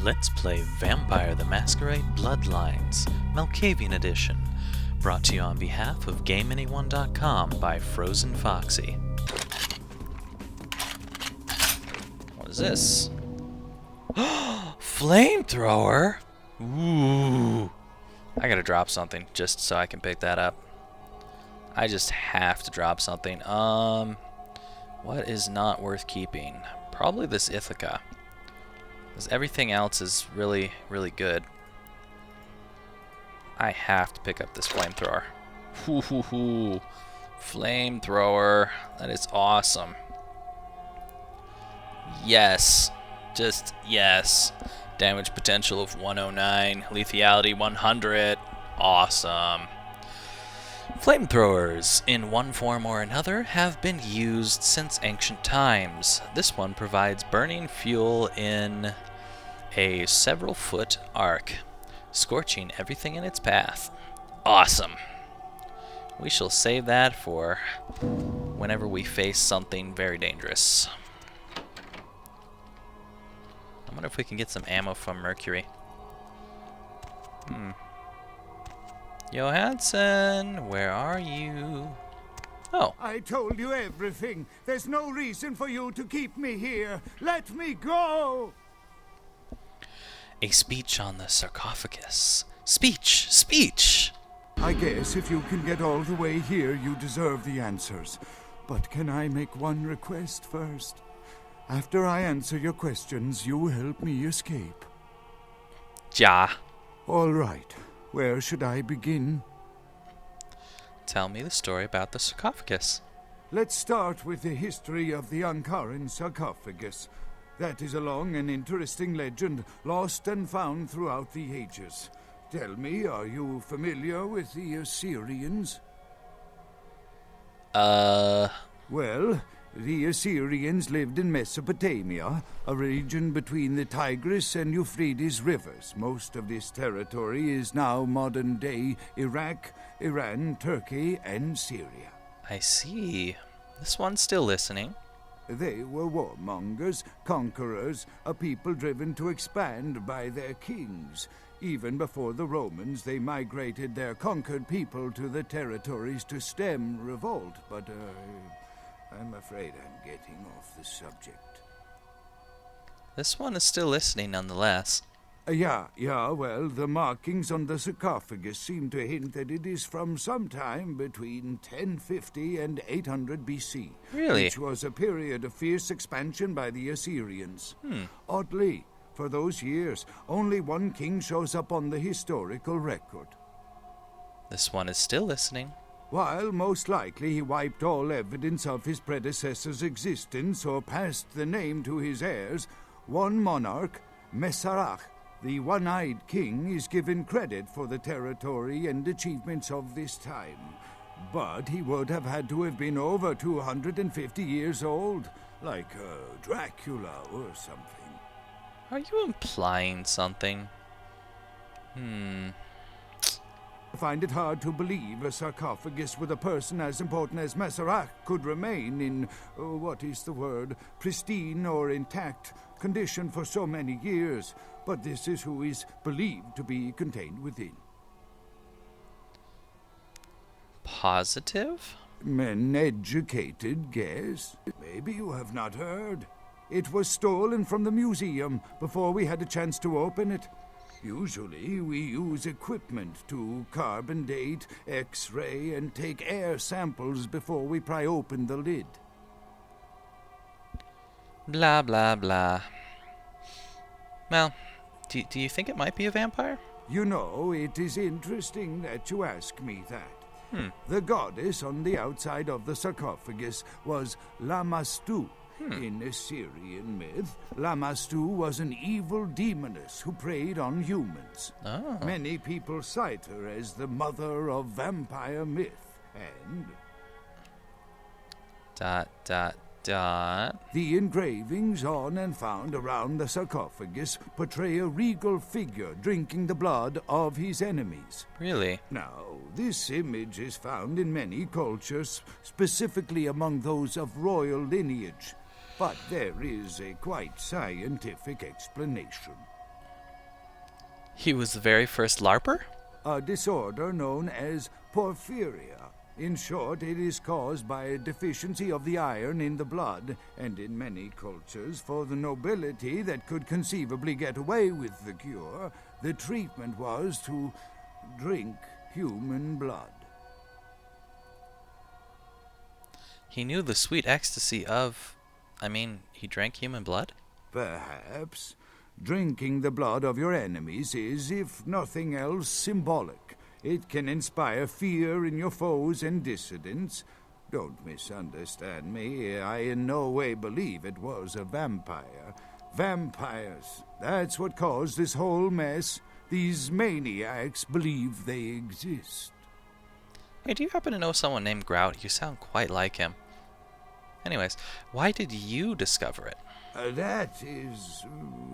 Let's play Vampire the Masquerade Bloodlines, Malkavian Edition, brought to you on behalf of GameAnyone.com by FrozenFoxy. What is this? Flamethrower? Ooh. I gotta drop something just so I can pick that up. I just have to drop something. What is not worth keeping? Probably this Ithaca. Because everything else is really, really good. I have to pick up this flamethrower. Hoo. Flamethrower. That is awesome. Yes. Just yes. Damage potential of 109. Lethality 100. Awesome. Flamethrowers, in one form or another, have been used since ancient times. This one provides burning fuel in a several-foot arc, scorching everything in its path. Awesome. We shall save that for whenever we face something very dangerous. I wonder if we can get some ammo from Mercury. Johansson, where are you? Oh. I told you everything. There's no reason for you to keep me here. Let me go! A speech on the sarcophagus. Speech! I guess if you can get all the way here, you deserve the answers. But can I make one request first? After I answer your questions, you help me escape. Ja. All right. Where should I begin? Tell me the story about the sarcophagus. Let's start with the history of the Ankaran sarcophagus. That is a long and interesting legend, lost and found throughout the ages. Tell me, are you familiar with the Assyrians? Well, the Assyrians lived in Mesopotamia, a region between the Tigris and Euphrates rivers. Most of this territory is now modern-day Iraq, Iran, Turkey, and Syria. I see. This one's still listening. They were warmongers, conquerors, a people driven to expand by their kings. Even before the Romans, they migrated their conquered people to the territories to stem revolt, but I'm afraid I'm getting off the subject. This one is still listening nonetheless. Yeah, well, the markings on the sarcophagus seem to hint that it is from sometime between 1050 and 800 BC. Really? Which was a period of fierce expansion by the Assyrians. Oddly, for those years, only one king shows up on the historical record. This one is still listening. While most likely he wiped all evidence of his predecessor's existence or passed the name to his heirs, one monarch, Masqeurade, the one-eyed king, is given credit for the territory and achievements of this time. But he would have had to have been over 250 years old, like Dracula or something. Are you implying something? I find it hard to believe a sarcophagus with a person as important as Masqeurade could remain in, pristine or intact condition for so many years, but this is who is believed to be contained within. Positive? An educated guess. Maybe you have not heard. It was stolen from the museum before we had a chance to open it. Usually, we use equipment to carbon date, X-ray, and take air samples before we pry open the lid. Blah, blah, blah. Well, do you think it might be a vampire? You know, it is interesting that you ask me that. The goddess on the outside of the sarcophagus was Lamashtu. In Assyrian myth, Lamashtu was an evil demoness who preyed on humans. Oh. Many people cite her as the mother of vampire myth, and... The engravings on and found around the sarcophagus portray a regal figure drinking the blood of his enemies. Really? Now, this image is found in many cultures, specifically among those of royal lineage. But there is a quite scientific explanation. He was the very first LARPer? A disorder known as porphyria. In short, it is caused by a deficiency of the iron in the blood, and in many cultures, for the nobility that could conceivably get away with the cure, the treatment was to drink human blood. He knew the sweet ecstasy of... he drank human blood? Perhaps. Drinking the blood of your enemies is, if nothing else, symbolic. It can inspire fear in your foes and dissidents. Don't misunderstand me. I in no way believe it was a vampire. Vampires. That's what caused this whole mess. These maniacs believe they exist. Hey, do you happen to know someone named Grout? You sound quite like him. Anyways, why did you discover it? That is,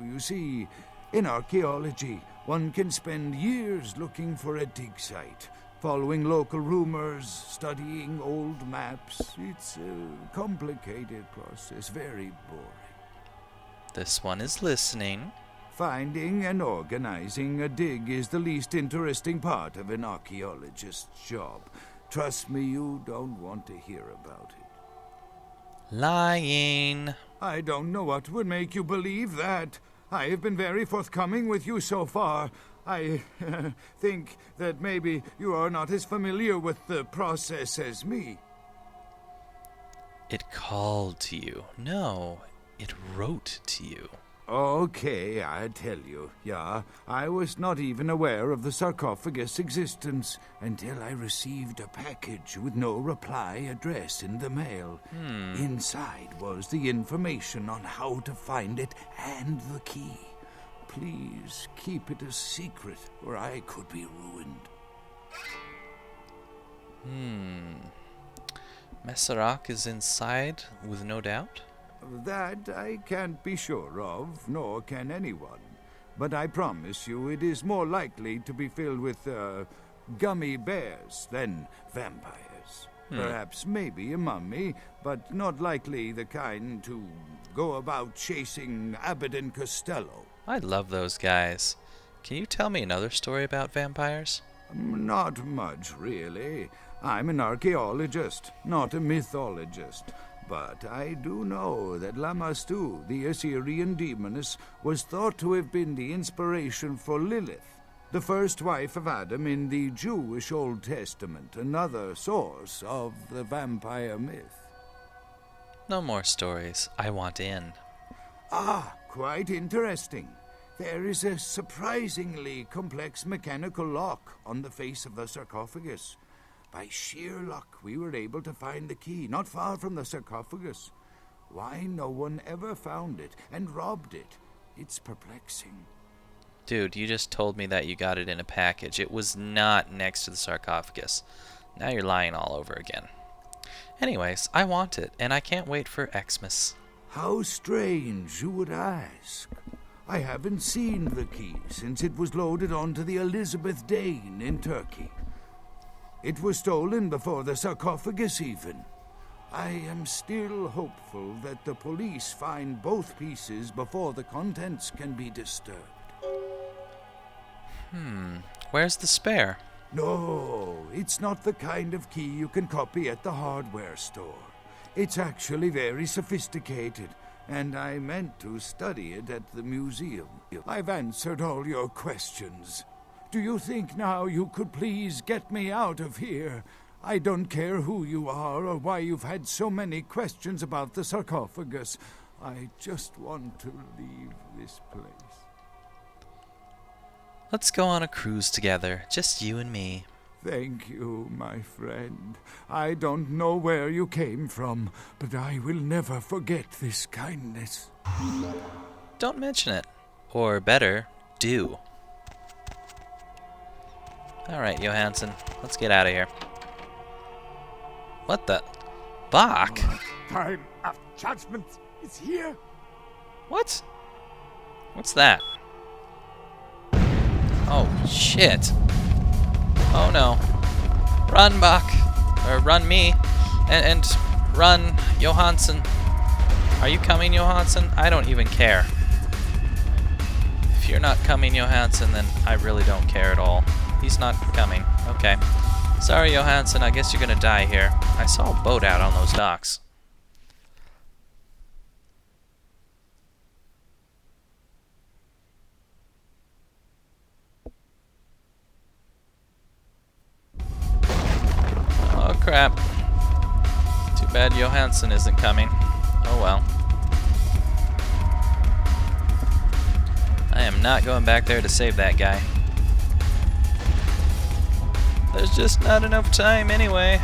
you see, in archaeology, one can spend years looking for a dig site, following local rumors, studying old maps. It's a complicated process, very boring. This one is listening. Finding and organizing a dig is the least interesting part of an archaeologist's job. Trust me, you don't want to hear about it. Lying. I don't know what would make you believe that. I have been very forthcoming with you so far. I think that maybe you are not as familiar with the process as me. It called to you. No, it wrote to you. Okay, I tell you, yeah, I was not even aware of the sarcophagus' existence until I received a package with no reply address in the mail. Inside was the information on how to find it and the key. Please keep it a secret, or I could be ruined. Masqeurade is inside, with no doubt? That I can't be sure of, nor can anyone. But I promise you it is more likely to be filled with, gummy bears than vampires. Perhaps maybe a mummy, but not likely the kind to go about chasing Abbott and Costello. I love those guys. Can you tell me another story about vampires? Not much, really. I'm an archaeologist, not a mythologist. But I do know that Lamashtu, the Assyrian demoness, was thought to have been the inspiration for Lilith, the first wife of Adam in the Jewish Old Testament, another source of the vampire myth. No more stories. I want in. Ah, quite interesting. There is a surprisingly complex mechanical lock on the face of the sarcophagus. By sheer luck, we were able to find the key, not far from the sarcophagus. Why no one ever found it and robbed it? It's perplexing. Dude, you just told me that you got it in a package. It was not next to the sarcophagus. Now you're lying all over again. Anyways, I want it, and I can't wait for Xmas. How strange you would ask. I haven't seen the key since it was loaded onto the Elizabeth Dane in Turkey. It was stolen before the sarcophagus even. I am still hopeful that the police find both pieces before the contents can be disturbed. Where's the spare? No, it's not the kind of key you can copy at the hardware store. It's actually very sophisticated, and I meant to study it at the museum. I've answered all your questions. Do you think now you could please get me out of here? I don't care who you are or why you've had so many questions about the sarcophagus. I just want to leave this place. Let's go on a cruise together, just you and me. Thank you, my friend. I don't know where you came from, but I will never forget this kindness. Don't mention it. Or better, do. Alright, Johansson, let's get out of here. What the? Bach? Time of judgment is here. What? What's that? Oh, shit. Oh no. Run, Bach. Or run me. And run, Johansson. Are you coming, Johansson? I don't even care. If you're not coming, Johansson, then I really don't care at all. He's not coming. Okay. Sorry, Johansson, I guess you're gonna die here. I saw a boat out on those docks. Oh, crap. Too bad Johansson isn't coming. Oh, well. I am not going back there to save that guy. There's just not enough time anyway.